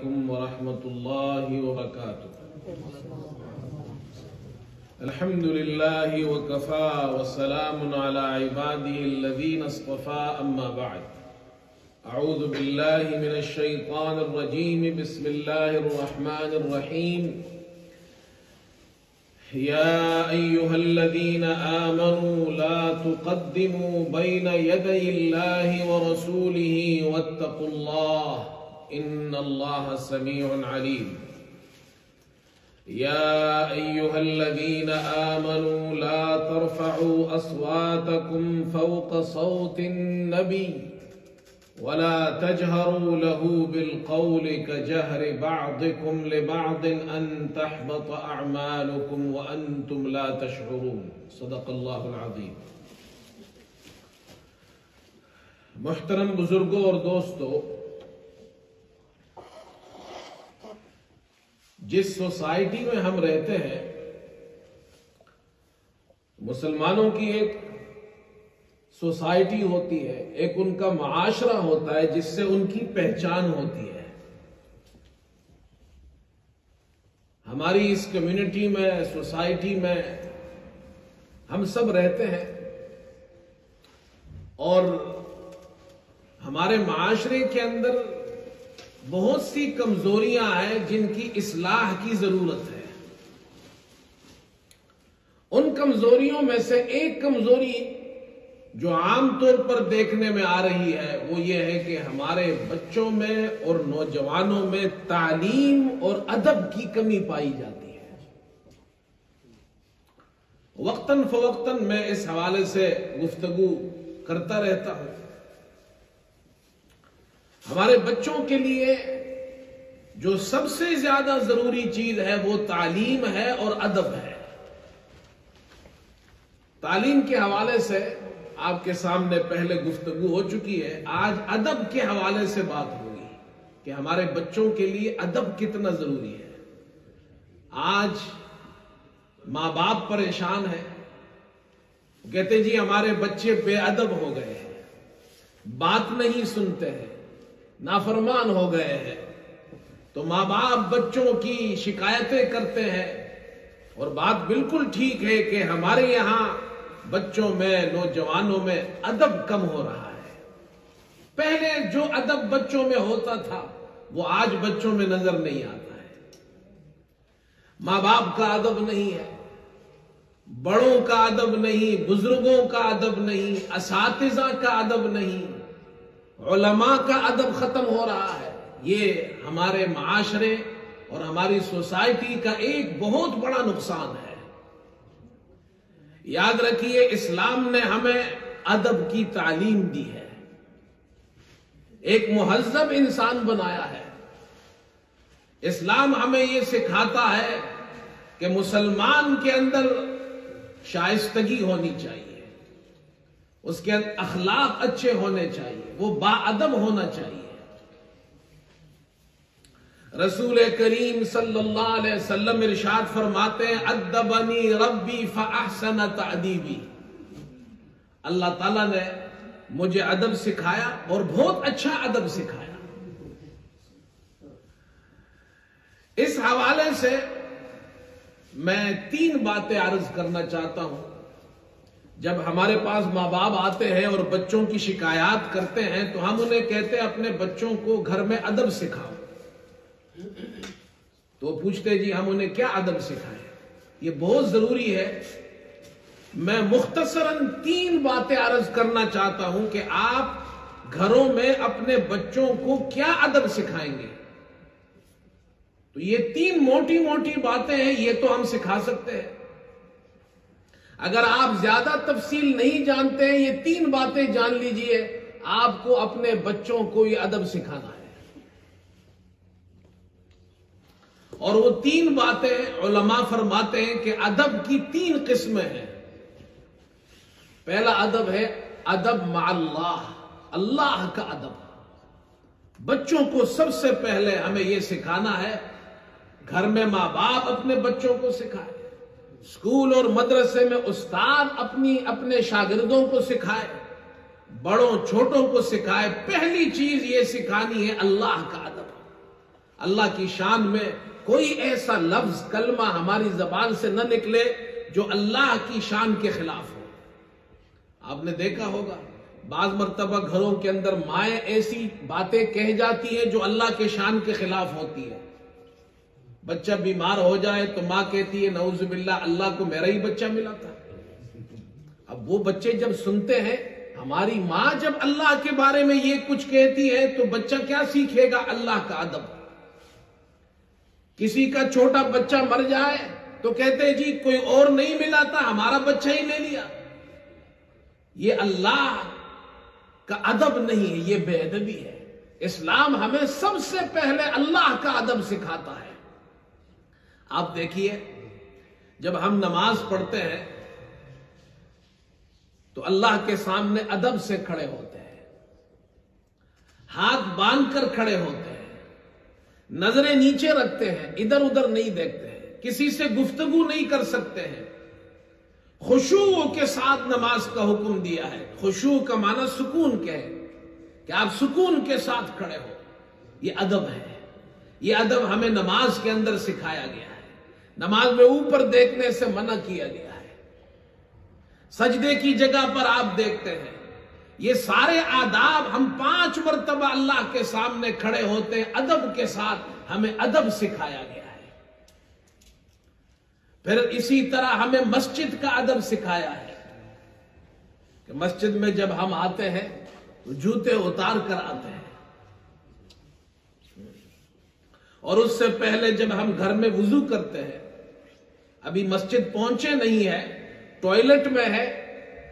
عليكم ورحمة الله وبركاته. الحمد لله وكفى والسلام على عباده الذين اصطفى أما بعد. أعوذ بالله من الشيطان الرجيم. بسم الله الرحمن الرحيم. يا أيها الذين آمنوا لا تقدموا بين يدي الله ورسوله واتقوا الله إن الله سميع عليم. يا أيها الذين آمنوا لا ترفعوا أصواتكم فوق صوت النبي ولا تجهروا له بالقول كجهر بعضكم لبعض أن تحبط أعمالكم وأنتم لا تشعرون. صدق الله العظيم. محترم بزرگوں اور دوستو، جس سوسائٹی میں ہم رہتے ہیں، مسلمانوں کی ایک سوسائٹی ہوتی ہے، ایک ان کا معاشرہ ہوتا ہے جس سے ان کی پہچان ہوتی ہے. ہماری اس کمیونٹی میں، سوسائٹی میں ہم سب رہتے ہیں اور ہمارے معاشرے کے اندر بہت سی کمزوریاں ہیں جن کی اصلاح کی ضرورت ہے. ان کمزوریوں میں سے ایک کمزوری جو عام طور پر دیکھنے میں آ رہی ہے وہ یہ ہے کہ ہمارے بچوں میں اور نوجوانوں میں تعلیم اور ادب کی کمی پائی جاتی ہے. وقتاً فوقتاً میں اس حوالے سے گفتگو کرتا رہتا ہوں. ہمارے بچوں کے لیے جو سب سے زیادہ ضروری چیز ہے وہ تعلیم ہے اور ادب ہے. تعلیم کے حوالے سے آپ کے سامنے پہلے گفتگو ہو چکی ہے. آج ادب کے حوالے سے بات ہوگی کہ ہمارے بچوں کے لیے ادب کتنا ضروری ہے. آج ماں باپ پریشان ہیں، کہتے جی ہمارے بچے بے ادب ہو گئے ہیں، بات نہیں سنتے ہیں، نافرمان ہو گئے ہیں. تو ماں باپ بچوں کی شکایتیں کرتے ہیں اور بات بالکل ٹھیک ہے کہ ہمارے یہاں بچوں میں، نوجوانوں میں ادب کم ہو رہا ہے. پہلے جو ادب بچوں میں ہوتا تھا وہ آج بچوں میں نظر نہیں آتا ہے. ماں باپ کا ادب نہیں ہے، بڑوں کا ادب نہیں، بزرگوں کا ادب نہیں، اساتذہ کا ادب نہیں، علماء کا ادب ختم ہو رہا ہے. یہ ہمارے معاشرے اور ہماری سوسائٹی کا ایک بہت بڑا نقصان ہے. یاد رکھیے، اسلام نے ہمیں ادب کی تعلیم دی ہے، ایک مہذب انسان بنایا ہے. اسلام ہمیں یہ سکھاتا ہے کہ مسلمان کے اندر شائستگی ہونی چاہیے، اس کے اخلاق اچھے ہونے چاہیے، وہ باادب ہونا چاہیے. رسول کریم صلی اللہ علیہ وسلم ارشاد فرماتے ہیں ادبنی ربی فاحسن تأدیبی. اللہ تعالیٰ نے مجھے ادب سکھایا اور بہت اچھا ادب سکھایا. اس حوالے سے میں 3 باتیں عرض کرنا چاہتا ہوں. جب ہمارے پاس ماں باپ آتے ہیں اور بچوں کی شکایات کرتے ہیں تو ہم انہیں کہتے ہیں اپنے بچوں کو گھر میں ادب سکھاؤ. تو پوچھتے جی ہم انہیں کیا ادب سکھائیں؟ یہ بہت ضروری ہے. میں مختصراً 3 باتیں عرض کرنا چاہتا ہوں کہ آپ گھروں میں اپنے بچوں کو کیا ادب سکھائیں گے. تو یہ 3 موٹی موٹی باتیں ہیں، یہ تو ہم سکھا سکتے ہیں. اگر آپ زیادہ تفصیل نہیں جانتے ہیں، یہ 3 باتیں جان لیجئے، آپ کو اپنے بچوں کو یہ ادب سکھانا ہے. اور وہ 3 باتیں علماء فرماتے ہیں کہ ادب کی 3 قسمیں ہیں. پہلا ادب ہے ادب مع اللہ، اللہ کا ادب. بچوں کو سب سے پہلے ہمیں یہ سکھانا ہے، گھر میں ماں باپ اپنے بچوں کو سکھائے، اسکول اور مدرسے میں استاد اپنے شاگردوں کو سکھائے، بڑوں چھوٹوں کو سکھائے. پہلی چیز یہ سکھانی ہے اللہ کا ادب. اللہ کی شان میں کوئی ایسا لفظ کلمہ ہماری زبان سے نہ نکلے جو اللہ کی شان کے خلاف ہو۔ آپ نے دیکھا ہوگا بعض مرتبہ گھروں کے اندر مائیں ایسی باتیں کہہ جاتی ہیں جو اللہ کے شان کے خلاف ہوتی ہے۔ بچہ بیمار ہو جائے تو ماں کہتی ہے نعوذ باللہ اللہ کو میرا ہی بچہ ملا تھا۔ اب وہ بچے جب سنتے ہیں ہماری ماں جب اللہ کے بارے میں یہ کچھ کہتی ہے تو بچہ کیا سیکھے گا؟ اللہ کا ادب۔ کسی کا چھوٹا بچہ مر جائے تو کہتے ہیں جی کوئی اور نہیں ملا تھا، ہمارا بچہ ہی لے لیا۔ یہ اللہ کا ادب نہیں ہے، یہ بے ادبی ہے۔ اسلام ہمیں سب سے پہلے اللہ کا ادب سکھاتا ہے۔ آپ دیکھیے جب ہم نماز پڑھتے ہیں تو اللہ کے سامنے ادب سے کھڑے ہوتے ہیں، ہاتھ باندھ کر کھڑے ہوتے ہیں، نظریں نیچے رکھتے ہیں، ادھر ادھر نہیں دیکھتے ہیں، کسی سے گفتگو نہیں کر سکتے ہیں۔ خشوع کے ساتھ نماز کا حکم دیا ہے۔ خشوع کا معنی سکون کے ہے کہ آپ سکون کے ساتھ کھڑے ہو، یہ ادب ہے۔ یہ ادب ہمیں نماز کے اندر سکھایا گیا ہے۔ نماز میں اوپر دیکھنے سے منع کیا گیا ہے، سجدے کی جگہ پر آپ دیکھتے ہیں۔ یہ سارے آداب ہم 5 مرتبہ اللہ کے سامنے کھڑے ہوتے ہیں، ادب کے ساتھ ہمیں ادب سکھایا گیا ہے۔ پھر اسی طرح ہمیں مسجد کا ادب سکھایا ہے کہ مسجد میں جب ہم آتے ہیں تو جوتے اتار کر آتے ہیں، اور اس سے پہلے جب ہم گھر میں وضو کرتے ہیں، ابھی مسجد پہنچے نہیں ہے، ٹوائلٹ میں ہے،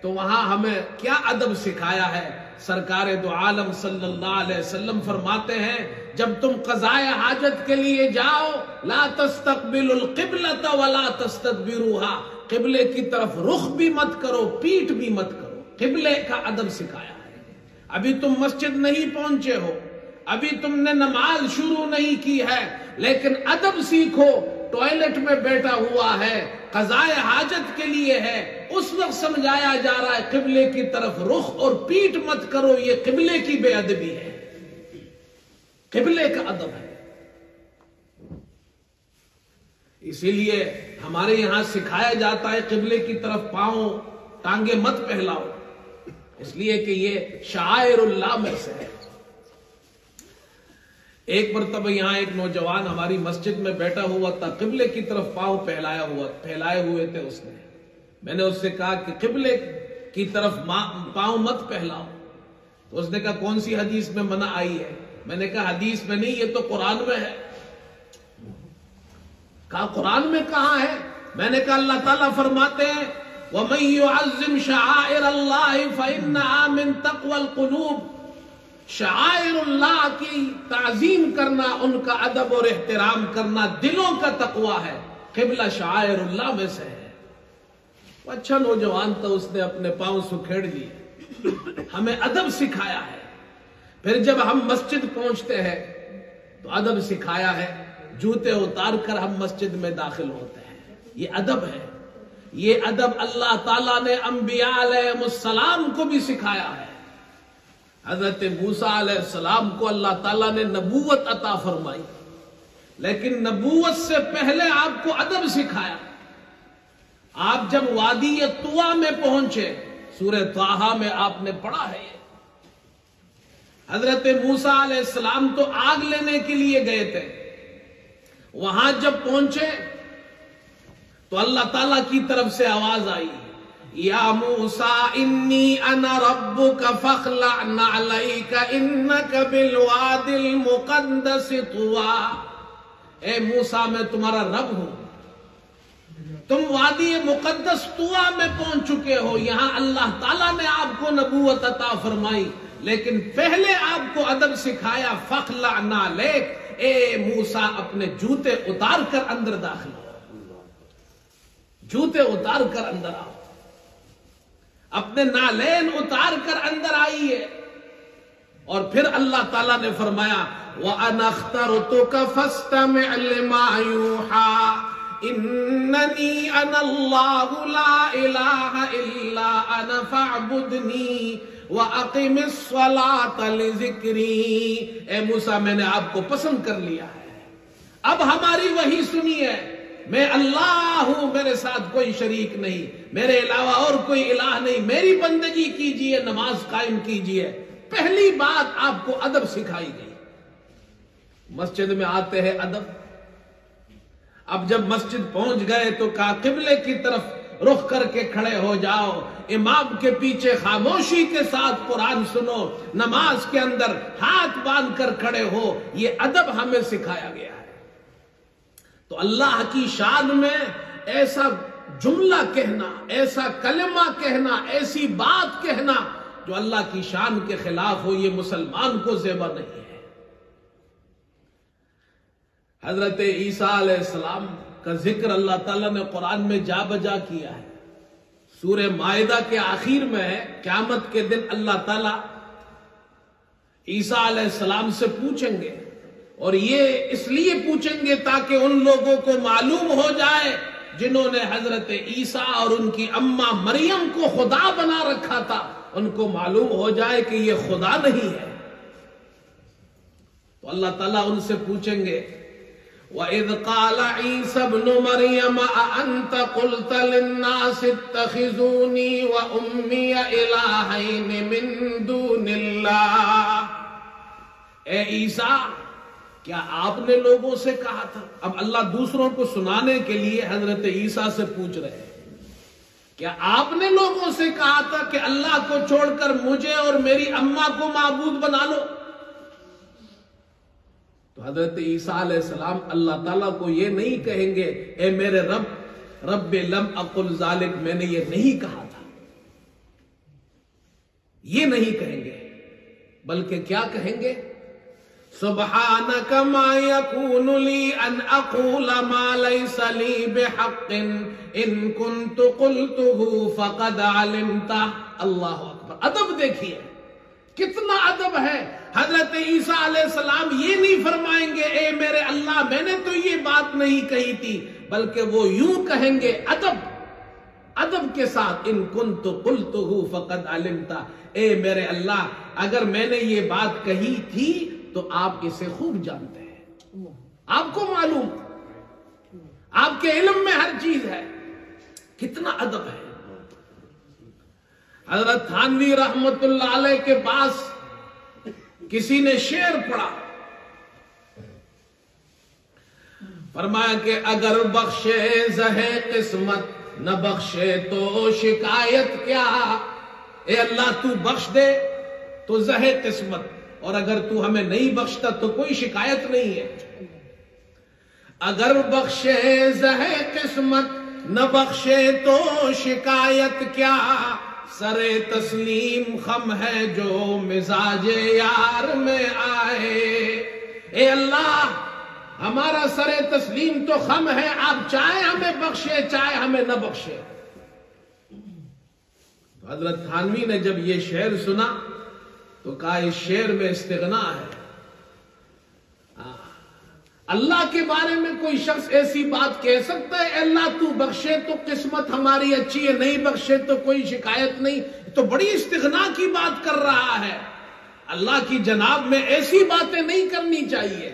تو وہاں ہمیں کیا ادب سکھایا ہے؟ سرکار دو عالم صلی اللہ علیہ وسلم فرماتے ہیں جب تم قضائے حاجت کے لیے جاؤ لا تستقبلوا القبلۃ ولا تستدبروها، قبلے کی طرف رخ بھی مت کرو، پیٹھ بھی مت کرو۔ قبلے کا ادب سکھایا ہے۔ ابھی تم مسجد نہیں پہنچے ہو، ابھی تم نے نماز شروع نہیں کی ہے، لیکن ادب سیکھو۔ ٹوائلٹ میں بیٹھا ہوا ہے، قضائے حاجت کے لیے ہے، اس وقت سمجھایا جا رہا ہے قبلے کی طرف رخ اور پیٹھ مت کرو، یہ قبلے کی بے ادبی ہے، قبلے کا ادب ہے۔ اسی لیے ہمارے یہاں سکھایا جاتا ہے قبلے کی طرف پاؤں ٹانگیں مت پہلاؤ، اس لیے کہ یہ شعائر اللہ میں سے ہے۔ ایک مرتبہ یہاں ایک نوجوان ہماری مسجد میں بیٹھا ہوا تھا، قبلے کی طرف پاؤں پھیلائے ہوئے تھے۔ میں نے اس سے کہا کہ قبلے کی طرف پاؤں مت پہلاؤ، تو اس نے کہا کون سی حدیث میں منع آئی ہے؟ میں نے کہا حدیث میں نہیں، یہ تو قرآن میں ہے۔ کہا قرآن میں کہاں ہے؟ میں نے کہا اللہ تعالیٰ فرماتے ہیں وَمَن يُعَظِّمْ شَعَائِرَ اللَّهِ فَإِنَّهَا مِن تَقْوَى الْقُلُوبِ، شعائر اللہ کی تعظیم کرنا، ان کا ادب اور احترام کرنا دلوں کا تقوی ہے۔ قبلہ شعائر اللہ میں سے ہے۔ وہ اچھا نوجوان تھا، اس نے اپنے پاؤں سکھیڑ لیے، ہمیں ادب سکھایا ہے۔ پھر جب ہم مسجد پہنچتے ہیں تو ادب سکھایا ہے، جوتے اتار کر ہم مسجد میں داخل ہوتے ہیں، یہ ادب ہے۔ یہ ادب اللہ تعالیٰ نے انبیاء علیہ السلام کو بھی سکھایا ہے۔ حضرت موسیٰ علیہ السلام کو اللہ تعالیٰ نے نبوت عطا فرمائی، لیکن نبوت سے پہلے آپ کو ادب سکھایا۔ آپ جب وادی طویٰ میں پہنچے، سورہ طٰہٰ میں آپ نے پڑھا ہے، حضرت موسیٰ علیہ السلام تو آگ لینے کے لیے گئے تھے، وہاں جب پہنچے تو اللہ تعالیٰ کی طرف سے آواز آئی یا موسیٰ انی انا ربک فاخلع نعلیک انک بالوادی المقدس طویٰ، اے موسیٰ میں تمہارا رب ہوں، تم وادی مقدس طویٰ میں پہنچ چکے ہو۔ یہاں اللہ تعالیٰ نے آپ کو نبوت عطا فرمائی، لیکن پہلے آپ کو ادب سکھایا فاخلع نعلیک، اے موسیٰ اپنے جوتے اتار کر اندر داخل ہو، جوتے اتار کر اندر آؤ، اپنے نالین اتار کر اندر آئیے۔ اور پھر اللہ تعالیٰ نے فرمایا وَأَنَا اخْتَرْتُكَ فَاسْتَمِعْ لِمَا يُوحَىٰ إِنَّنِي أَنَا اللَّهُ لَا إِلَٰهَ إِلَّا أَنَا فَاعْبُدْنِي وَأَقِمِ الصَّلَاةَ لِذِكْرِي، اے موسیٰ میں نے آپ کو پسند کر لیا ہے، اب ہماری وہی سنیے، میں اللہ ہوں، میرے ساتھ کوئی شریک نہیں، میرے علاوہ اور کوئی الہ نہیں، میری بندگی کیجئے، نماز قائم کیجئے۔ پہلی بات آپ کو ادب سکھائی گئی۔ مسجد میں آتے ہیں ادب۔ اب جب مسجد پہنچ گئے تو کہا قبلے کی طرف رخ کر کے کھڑے ہو جاؤ، امام کے پیچھے خاموشی کے ساتھ قرآن سنو، نماز کے اندر ہاتھ باندھ کر کھڑے ہو، یہ ادب ہمیں سکھایا گیا ہے۔ تو اللہ کی شان میں ایسا جملہ کہنا، ایسا کلمہ کہنا، ایسی بات کہنا جو اللہ کی شان کے خلاف ہو، یہ مسلمان کو زیبا نہیں ہے۔ حضرت عیسیٰ علیہ السلام کا ذکر اللہ تعالیٰ نے قرآن میں جا بجا کیا ہے۔ سورہ مائدہ کے آخر میں ہے، قیامت کے دن اللہ تعالیٰ عیسیٰ علیہ السلام سے پوچھیں گے، اور یہ اس لیے پوچھیں گے تاکہ ان لوگوں کو معلوم ہو جائے جنہوں نے حضرت عیسیٰ اور ان کی اماں مریم کو خدا بنا رکھا تھا، ان کو معلوم ہو جائے کہ یہ خدا نہیں ہے۔ تو اللہ تعالیٰ ان سے پوچھیں گے، وَإِذْ قَالَ عِيسَى ابْنُ مَرْيَمَ أَأَنْتَ قُلْتَ لِلنَّاسِ اتَّخِذُونِي وَأُمِّيَ إِلَٰهَيْنِ مِن دُونِ اللَّهِ، اے عیسیٰ کیا آپ نے لوگوں سے کہا تھا؟ اب اللہ دوسروں کو سنانے کے لیے حضرت عیسیٰ سے پوچھ رہے ہیں، کیا آپ نے لوگوں سے کہا تھا کہ اللہ کو چھوڑ کر مجھے اور میری اماں کو معبود بنا لو؟ تو حضرت عیسیٰ علیہ السلام اللہ تعالیٰ کو یہ نہیں کہیں گے اے میرے رب لم اقل ذالک، میں نے یہ نہیں کہا تھا، یہ نہیں کہیں گے، بلکہ کیا کہیں گے؟ سبحانک ما یکون لی ان اقول ما لیس لی بحق ان کنت قلتہ فقد علمتہ۔ اللہ اکبر، ادب دیکھیے کتنا ادب ہے۔ حضرت عیسیٰ علیہ السلام یہ نہیں فرمائیں گے اے میرے اللہ میں نے تو یہ بات نہیں کہی تھی، بلکہ وہ یوں کہیں گے ادب کے ساتھ، ان کنت قلتہ فقد علمتہ، اے میرے اللہ اگر میں نے یہ بات کہی تھی تو آپ اسے خوب جانتے ہیں، آپ کو معلوم، آپ کے علم میں ہر چیز ہے۔ کتنا ادب ہے۔ حضرت تھانوی رحمت اللہ علیہ کے پاس کسی نے شعر پڑھا، فرمایا کہ اگر بخشے زہے قسمت نہ بخشے تو شکایت کیا، اے اللہ تو بخش دے تو زہے قسمت، اور اگر تو ہمیں نہیں بخشتا تو کوئی شکایت نہیں ہے۔ اگر بخشے زہے قسمت نہ بخشے تو شکایت کیا، سرے تسلیم خم ہے جو مزاج یار میں آئے، اے اللہ ہمارا سرے تسلیم تو خم ہے، آپ چاہے ہمیں بخشے چاہے ہمیں نہ بخشے۔ حضرت تھانوی نے جب یہ شعر سنا تو کہا اس شعر میں استغنا ہے۔ اللہ کے بارے میں کوئی شخص ایسی بات کہہ سکتا ہے، اے اللہ تو بخشے تو قسمت ہماری اچھی ہے، نہیں بخشے تو کوئی شکایت نہیں، تو بڑی استغنا کی بات کر رہا ہے۔ اللہ کی جناب میں ایسی باتیں نہیں کرنی چاہیے۔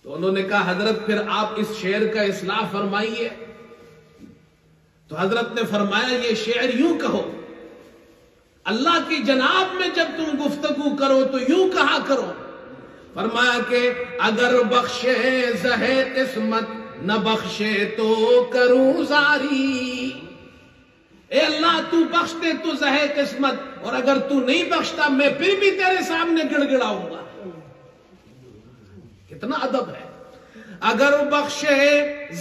تو انہوں نے کہا حضرت پھر آپ اس شعر کا اصلاح فرمائیے۔ تو حضرت نے فرمایا یہ شعر یوں کہو، اللہ کی جناب میں جب تم گفتگو کرو تو یوں کہا کرو، فرمایا کہ اگر بخشے زہے قسمت نہ بخشے تو کروں زاری، اے اللہ تو بخش دے تو زہے قسمت، اور اگر تو نہیں بخشتا میں پھر بھی تیرے سامنے گڑ گڑاؤں گا۔ کتنا ادب ہے۔ اگر بخشے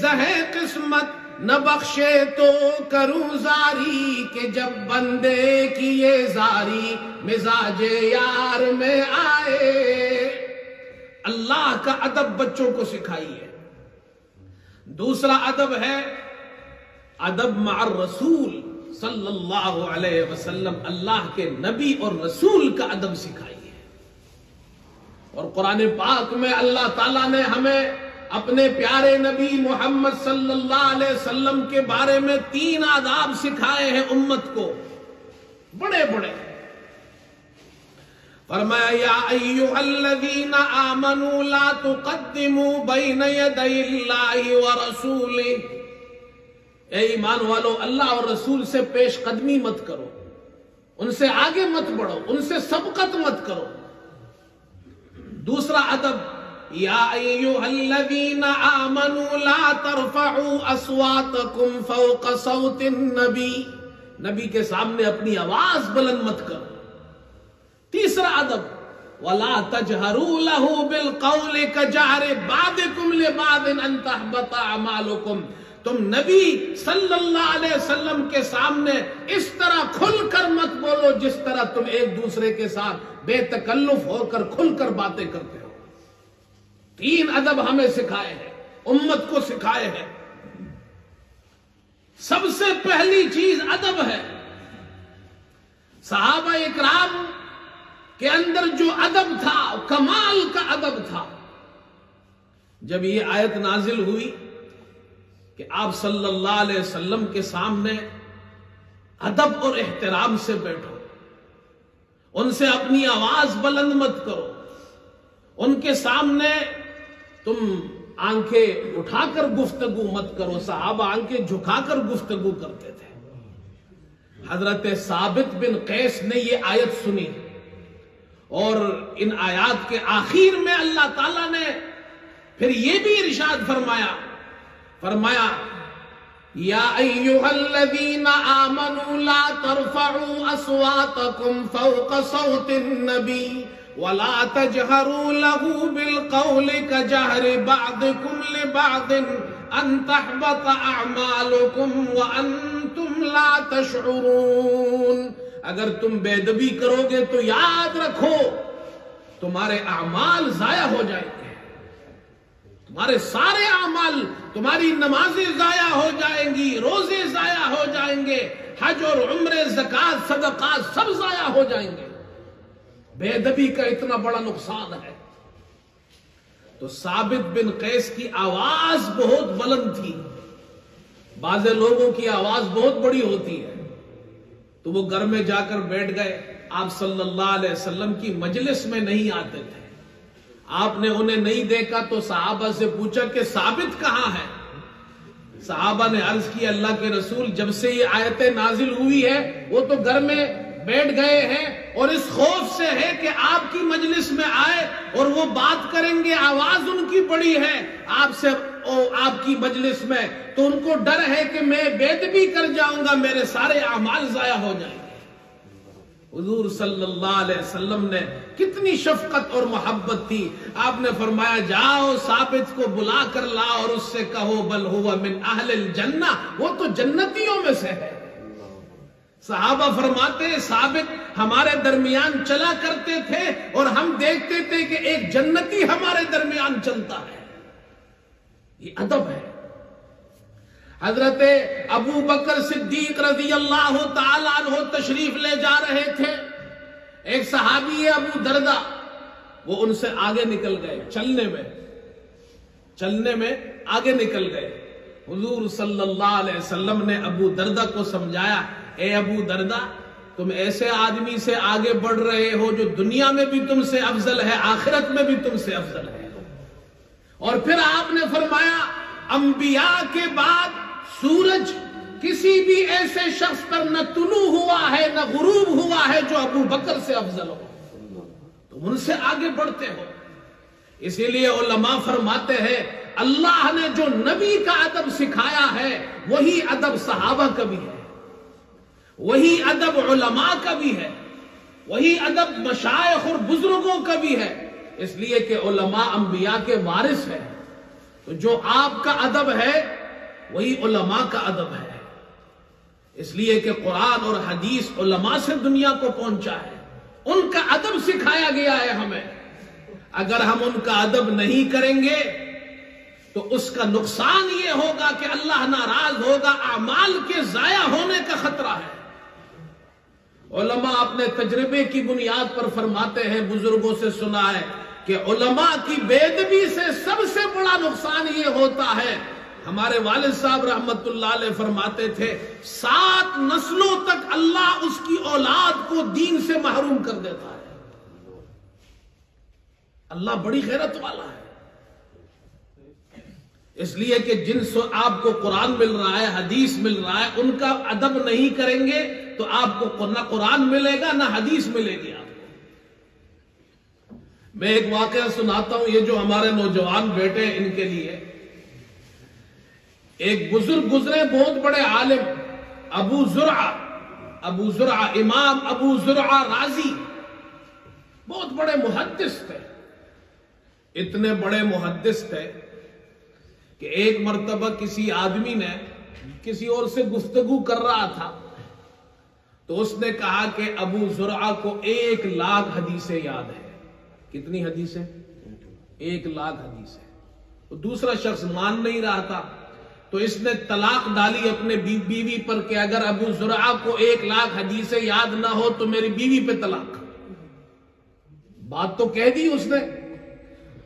زہے قسمت نہ بخشے تو کروں زاری، کہ جب بندے کی یہ زاری مزاج یار میں آئے۔ اللہ کا ادب بچوں کو سکھائیے۔ دوسرا ادب ہے ادب مع الرسول صلی اللہ علیہ وسلم، اللہ کے نبی اور رسول کا ادب سکھائیے۔ اور قرآن پاک میں اللہ تعالیٰ نے ہمیں اپنے پیارے نبی محمد صلی اللہ علیہ وسلم کے بارے میں 3 آداب سکھائے ہیں امت کو، بڑے بڑے۔ فرمایا یا ایھا الذین آمنوا لا تقدموا بین یدی اللہ ورسولہ، اے ایمان والو اللہ اور رسول سے پیش قدمی مت کرو، ان سے آگے مت بڑھو، ان سے سبقت مت کرو۔ دوسرا ادب، یا ایھا الذین آمنوا لا ترفعوا اصواتکم فوق صوت النبی، نبی کے سامنے اپنی آواز بلند مت کرو۔ تیسرا ادب، وَلَا تَجْهَرُوا لَهُ بِالْقَوْلِ كَجَهْرِ بَعْضِكُمْ لِبَعْضٍ أَن تَحْبَطَ أَعْمَالُكُمْ، تم نبی صلی اللہ علیہ وسلم کے سامنے اس طرح کھل کر مت بولو جس طرح تم ایک دوسرے کے ساتھ بے تکلف ہو کر کھل کر باتیں کرتے ہو۔ تین ادب ہمیں سکھائے ہیں، امت کو سکھائے ہیں۔ سب سے پہلی چیز ادب ہے۔ صحابہ اکرام کے اندر جو ادب تھا، کمال کا ادب تھا۔ جب یہ آیت نازل ہوئی کہ آپ صلی اللہ علیہ وسلم کے سامنے ادب اور احترام سے بیٹھو، ان سے اپنی آواز بلند مت کرو، ان کے سامنے تم آنکھیں اٹھا کر گفتگو مت کرو۔ صحابہ آنکھیں جھکا کر گفتگو کرتے تھے۔ حضرت ثابت بن قیس نے یہ آیت سنی، اور ان آیات کے آخر میں اللہ تعالیٰ نے پھر یہ بھی ارشاد فرمایا یا ایھا الذین آمنوا لا ترفعوا اصواتکم فوق صوت النبی ولا تجہروا له بالقول كجهر بعضکم لبعض ان تحبط اعمالکم وانتم لا تشعرون۔ اگر تم بے ادبی کرو گے تو یاد رکھو تمہارے اعمال ضائع ہو جائیں گے، تمہارے سارے اعمال، تمہاری نمازیں ضائع ہو جائیں گی، روزے ضائع ہو جائیں گے، حج اور عمرے، زکوٰۃ، صدقات سب ضائع ہو جائیں گے۔ بے ادبی کا اتنا بڑا نقصان ہے۔ تو ثابت بن قیس کی آواز بہت بلند تھی۔ بعض لوگوں کی آواز بہت بڑی ہوتی ہے، تو وہ گھر میں جا کر بیٹھ گئے، آپ صلی اللہ علیہ وسلم کی مجلس میں نہیں آتے تھے۔ آپ نے انہیں نہیں دیکھا تو صحابہ سے پوچھا کہ ثابت کہاں ہے؟ صحابہ نے عرض کی اللہ کے رسول جب سے یہ آیتیں نازل ہوئی ہے وہ تو گھر میں بیٹھ گئے ہیں، اور اس خوف سے ہے کہ آپ کی مجلس میں آئے اور وہ بات کریں گے، آواز ان کی بڑی ہے آپ سے، آپ کی مجلس میں، تو ان کو ڈر ہے کہ میں بے ادبی کر جاؤں گا، میرے سارے اعمال ضائع ہو جائیں گے۔ حضور صلی اللہ علیہ وسلم نے کتنی شفقت اور محبت تھی، آپ نے فرمایا جاؤ ثابت کو بلا کر لاؤ اور اس سے کہو بل ہوا من اہل الجنہ، وہ تو جنتیوں میں سے ہے۔ صحابہ فرماتے ثابت ہمارے درمیان چلا کرتے تھے اور ہم دیکھتے تھے کہ ایک جنتی ہمارے درمیان چلتا ہے۔ یہ ادب ہے۔ حضرت ابو بکر صدیق رضی اللہ تعالیٰ عنہ تشریف لے جا رہے تھے، ایک صحابی ہے ابو دردہ، وہ ان سے آگے نکل گئے، چلنے میں آگے نکل گئے۔ حضور صلی اللہ علیہ وسلم نے ابو دردہ کو سمجھایا، اے ابو دردہ تم ایسے آدمی سے آگے بڑھ رہے ہو جو دنیا میں بھی تم سے افضل ہے، آخرت میں بھی تم سے افضل ہے۔ اور پھر آپ نے فرمایا انبیاء کے بعد سورج کسی بھی ایسے شخص پر نہ طلوع ہوا ہے نہ غروب ہوا ہے جو ابو بکر سے افضل ہو، تم ان سے آگے بڑھتے ہو۔ اسی لیے علماء فرماتے ہیں اللہ نے جو نبی کا ادب سکھایا ہے وہی ادب صحابہ کا بھی ہے، وہی ادب علماء کا بھی ہے، وہی ادب مشائخ اور بزرگوں کا بھی ہے، اس لیے کہ علماء انبیاء کے وارث ہیں۔ تو جو آپ کا ادب ہے وہی علماء کا ادب ہے، اس لیے کہ قرآن اور حدیث علماء سے دنیا کو پہنچا ہے، ان کا ادب سکھایا گیا ہے ہمیں۔ اگر ہم ان کا ادب نہیں کریں گے تو اس کا نقصان یہ ہوگا کہ اللہ ناراض ہوگا، اعمال کے ضائع ہونے کا خطرہ ہے۔ علماء اپنے تجربے کی بنیاد پر فرماتے ہیں، بزرگوں سے سنا ہے کہ علماء کی بے ادبی سے سب سے بڑا نقصان یہ ہوتا ہے، ہمارے والد صاحب رحمت اللہ علیہ فرماتے تھے 7 نسلوں تک اللہ اس کی اولاد کو دین سے محروم کر دیتا ہے۔ اللہ بڑی غیرت والا ہے، اس لیے کہ جن سے آپ کو قرآن مل رہا ہے، حدیث مل رہا ہے، ان کا ادب نہیں کریں گے تو آپ کو نہ قرآن ملے گا نہ حدیث ملے گی آپ کو۔ میں ایک واقعہ سناتا ہوں، یہ جو ہمارے نوجوان بیٹے ہیں ان کے لیے۔ ایک بزرگ گزرے، بہت بڑے عالم، ابو زرعہ، امام ابو زرعہ رازی، بہت بڑے محدث تھے۔ اتنے بڑے محدث تھے کہ ایک مرتبہ کسی آدمی نے کسی اور سے گفتگو کر رہا تھا، تو اس نے کہا کہ ابو زرعہ کو 1,00,000 حدیثیں یاد ہیں۔ کتنی حدیثیں؟ 1,00,000 حدیثیں۔ تو دوسرا شخص مان نہیں رہا تھا، تو اس نے طلاق ڈالی اپنے بیوی پر کہ اگر ابو زرعہ کو 1,00,000 حدیثیں یاد نہ ہو تو میری بیوی پہ طلاق۔ بات تو کہہ دی اس نے،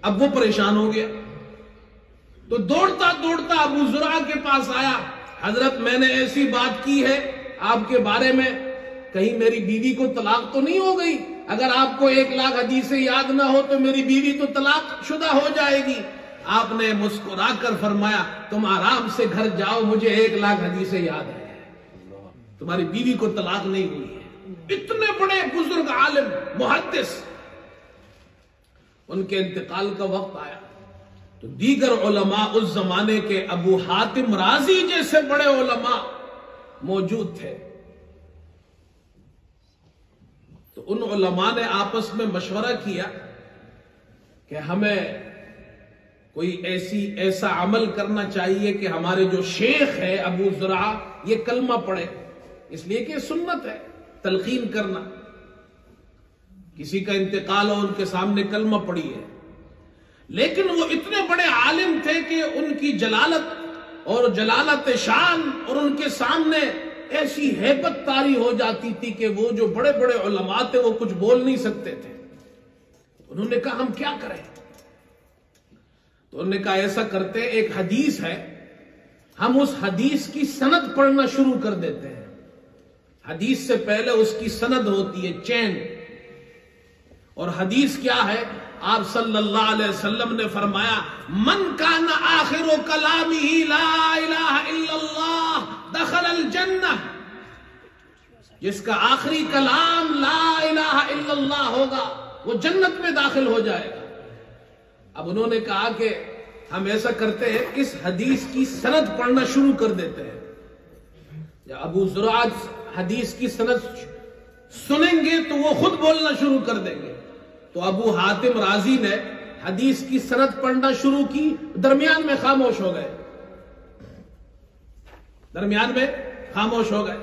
اب وہ پریشان ہو گیا، تو دوڑتا دوڑتا ابو زرعہ کے پاس آیا، حضرت میں نے ایسی بات کی ہے آپ کے بارے میں، کہیں میری بیوی کو طلاق تو نہیں ہو گئی؟ اگر آپ کو 1,00,000 حدیثیں یاد نہ ہو تو میری بیوی تو طلاق شدہ ہو جائے گی۔ آپ نے مسکرا کر فرمایا تم آرام سے گھر جاؤ، مجھے 1,00,000 حدیثیں یاد ہیں، تمہاری بیوی کو طلاق نہیں ہوئی ہے۔ اتنے بڑے بزرگ عالم محدث، ان کے انتقال کا وقت آیا تو دیگر علماء اس زمانے کے ابو حاتم رازی جیسے بڑے علماء موجود تھے، تو ان علماء نے آپس میں مشورہ کیا کہ ہمیں کوئی ایسا عمل کرنا چاہیے کہ ہمارے جو شیخ ہے ابو زرعہ یہ کلمہ پڑھے، اس لیے کہ سنت ہے تلقین کرنا، کسی کا انتقال ہو ان کے سامنے کلمہ پڑھی ہے۔ لیکن وہ اتنے بڑے عالم تھے کہ ان کی جلالت اور جلالت شان اور ان کے سامنے ایسی ہیبت طاری ہو جاتی تھی کہ وہ جو بڑے بڑے علماء تھے وہ کچھ بول نہیں سکتے تھے۔ انہوں نے کہا ہم کیا کریں؟ تو انہوں نے کہا ایسا کرتے، ایک حدیث ہے، ہم اس حدیث کی سند پڑھنا شروع کر دیتے ہیں۔ حدیث سے پہلے اس کی سند ہوتی ہے، چین۔ اور حدیث کیا ہے؟ آپ صلی اللہ علیہ وسلم نے فرمایا من کان آخر کلامہ لا الہ الا اللہ دخل الجنہ، جس کا آخری کلام لا الہ الا اللہ ہوگا وہ جنت میں داخل ہو جائے گا۔ اب انہوں نے کہا کہ ہم ایسا کرتے ہیں، اس حدیث کی سند پڑھنا شروع کر دیتے ہیں۔ جب ابو زرعہ حدیث کی سند سنیں گے تو وہ خود بولنا شروع کر دیں گے۔ تو ابو حاتم رازی نے حدیث کی سند پڑھنا شروع کی، درمیان میں خاموش ہو گئے،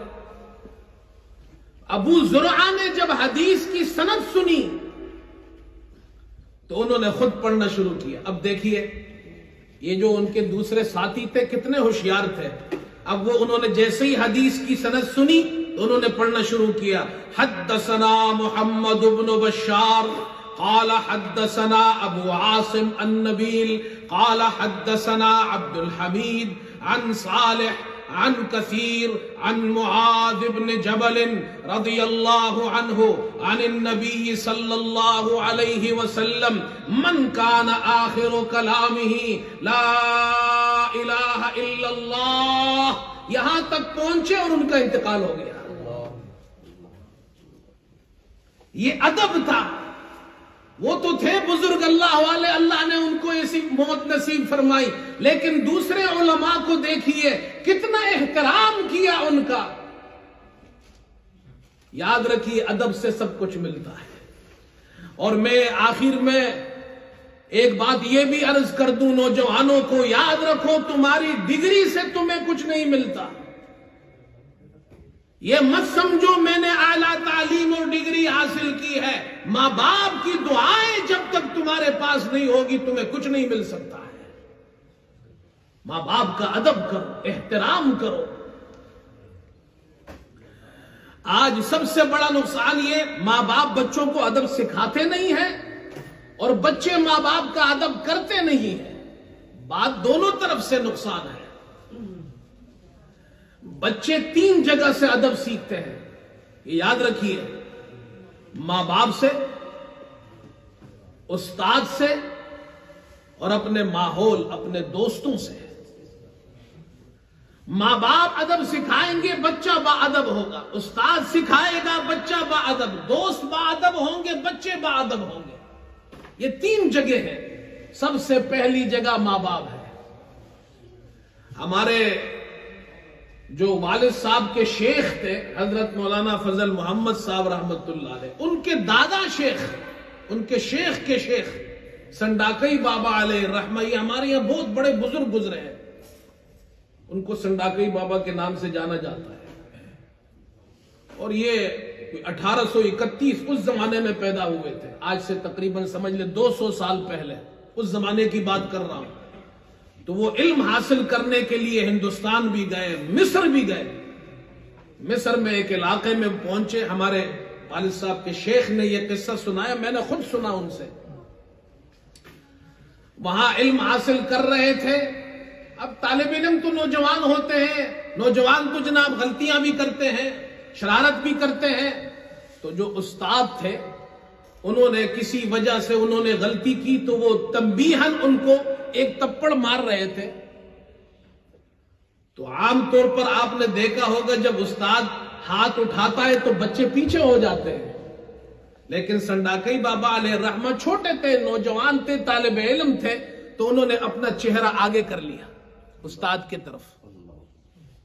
ابو زرعہ نے جب حدیث کی سند سنی تو انہوں نے خود پڑھنا شروع کیا۔ اب دیکھیے یہ جو ان کے دوسرے ساتھی تھے کتنے ہوشیار تھے، اب وہ انہوں نے جیسے ہی حدیث کی سند سنی تو انہوں نے پڑھنا شروع کیا۔ حدثنا محمد بن بشار قال حدثنا ابو عاصم النبیل قال حدثنا عبد الحمید عن صالح عن كثير عن معاذ بن جبل رضي الله عنه عن النبي صلى الله عليه وسلم من كان آخر كلامه لا إله إلا الله، یہاں تک پہنچے اور ان کا انتقال ہو گیا۔ یہ ادب تھا، وہ تو تھے بزرگ اللہ والے، اللہ نے ان کو ایسی موت نصیب فرمائی، لیکن دوسرے علماء کو دیکھیے کتنا احترام کیا ان کا۔ یاد رکھیے ادب سے سب کچھ ملتا ہے۔ اور میں آخر میں ایک بات یہ بھی عرض کر دوں نوجوانوں کو، یاد رکھو تمہاری ڈگری سے تمہیں کچھ نہیں ملتا۔ یہ مت سمجھو میں نے اعلیٰ تعلیم اور ڈگری حاصل کی ہے، ماں باپ کی دعائیں جب تک تمہارے پاس نہیں ہوگی تمہیں کچھ نہیں مل سکتا ہے۔ ماں باپ کا ادب کرو، احترام کرو۔ آج سب سے بڑا نقصان یہ ماں باپ بچوں کو ادب سکھاتے نہیں ہیں اور بچے ماں باپ کا ادب کرتے نہیں ہیں۔ بات دونوں طرف سے نقصان ہے۔ بچے 3 جگہ سے ادب سیکھتے ہیں، یہ یاد رکھیے، ماں باپ سے، استاد سے اور اپنے ماحول، اپنے دوستوں سے۔ ماں باپ ادب سکھائیں گے، بچہ با ادب ہوگا۔ استاد سکھائے گا، بچہ با ادب۔ دوست با ادب ہوں گے، بچے با ادب ہوں گے۔ یہ 3 جگہ ہیں۔ سب سے پہلی جگہ ماں باپ ہے۔ ہمارے جو والد صاحب کے شیخ تھے حضرت مولانا فضل محمد صاحب رحمت اللہ علیہ، ان کے دادا شیخ، ان کے شیخ کے شیخ سنڈاکئی بابا علیہ رحمہ، یہ ہمارے یہاں بہت بڑے بزرگ گزرے ہیں، ان کو سنڈاکئی بابا کے نام سے جانا جاتا ہے۔ اور یہ 1831 اس زمانے میں پیدا ہوئے تھے، آج سے تقریباً سمجھ لیں 200 سال پہلے، اس زمانے کی بات کر رہا ہوں۔ تو وہ علم حاصل کرنے کے لیے ہندوستان بھی گئے، مصر بھی گئے۔ مصر میں ایک علاقے میں پہنچے، ہمارے والد صاحب کے شیخ نے یہ قصہ سنایا، میں نے خود سنا ان سے۔ وہاں علم حاصل کر رہے تھے۔ اب طالب علم تو نوجوان ہوتے ہیں، نوجوان تو جناب غلطیاں بھی کرتے ہیں، شرارت بھی کرتے ہیں۔ تو جو استاد تھے انہوں نے کسی وجہ سے انہوں نے غلطی کی، تو وہ تنبیہاً ان کو ایک تپڑ مار رہے تھے۔ تو عام طور پر آپ نے دیکھا ہوگا جب استاد ہاتھ اٹھاتا ہے تو بچے پیچھے ہو جاتے ہیں، لیکن سنڈاکئی بابا علیہ رحمہ چھوٹے تھے، نوجوان تھے، طالب علم تھے، تو انہوں نے اپنا چہرہ آگے کر لیا استاد کی طرف،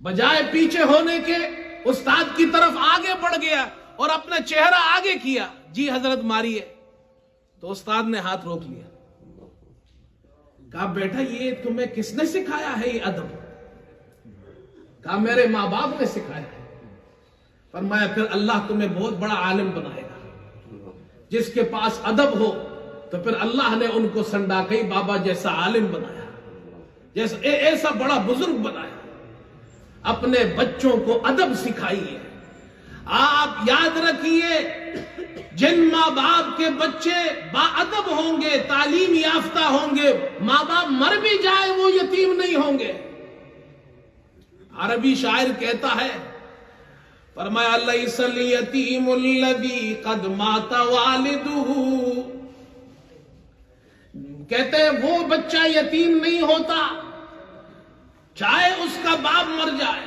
بجائے پیچھے ہونے کے استاد کی طرف آگے بڑھ گیا اور اپنا چہرہ آگے کیا۔ جی حضرت ماریے۔ تو استاد نے ہاتھ روک لیا، کہا بیٹا یہ تمہیں کس نے سکھایا ہے یہ ادب؟ کہا میرے ماں باپ نے سکھایا ہے۔ فرمایا پھر اللہ تمہیں بہت بڑا عالم بنائے گا، جس کے پاس ادب ہو تو پھر اللہ نے ان کو سنڈاکئی بابا جیسا عالم بنایا، جیسا ایسا بڑا بزرگ بنایا۔ اپنے بچوں کو ادب سکھائیے۔ آپ یاد رکھیے، جن ماں باپ کے بچے با ادب ہوں گے، تعلیم یافتہ ہوں گے، ماں باپ مر بھی جائے وہ یتیم نہیں ہوں گے۔ عربی شاعر کہتا ہے، فرمایا لیس الیتیم الذی قد مات والدہ، کہتے ہیں وہ بچہ یتیم نہیں ہوتا چاہے اس کا باپ مر جائے۔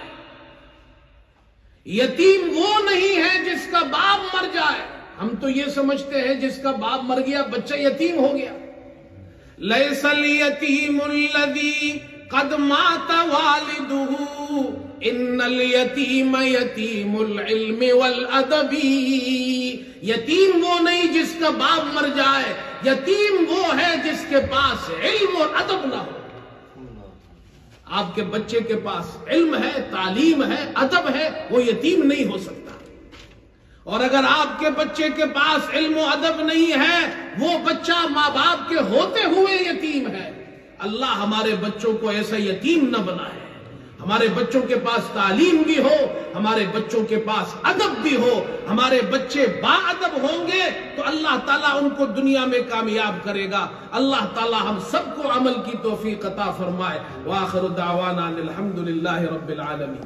یتیم وہ نہیں ہے جس کا باپ مر جائے۔ ہم تو یہ سمجھتے ہیں جس کا باپ مر گیا بچہ یتیم ہو گیا۔ لیس الیتیم الذی قد مات والدہ ان الیتیم یتیم العلم والادب، یتیم وہ نہیں جس کا باپ مر جائے، یتیم وہ ہے جس کے پاس علم اور ادب نہ ہو۔ آپ کے بچے کے پاس علم ہے، تعلیم ہے، ادب ہے، وہ یتیم نہیں ہو سکتا۔ اور اگر آپ کے بچے کے پاس علم و ادب نہیں ہے، وہ بچہ ماں باپ کے ہوتے ہوئے یتیم ہے۔ اللہ ہمارے بچوں کو ایسا یتیم نہ بنائے۔ ہمارے بچوں کے پاس تعلیم بھی ہو، ہمارے بچوں کے پاس ادب بھی ہو، ہمارے بچے با ادب ہوں گے تو اللہ تعالیٰ ان کو دنیا میں کامیاب کرے گا۔ اللہ تعالیٰ ہم سب کو عمل کی توفیق عطا فرمائے۔ وآخر دعوانا الحمدللہ رب العالمین۔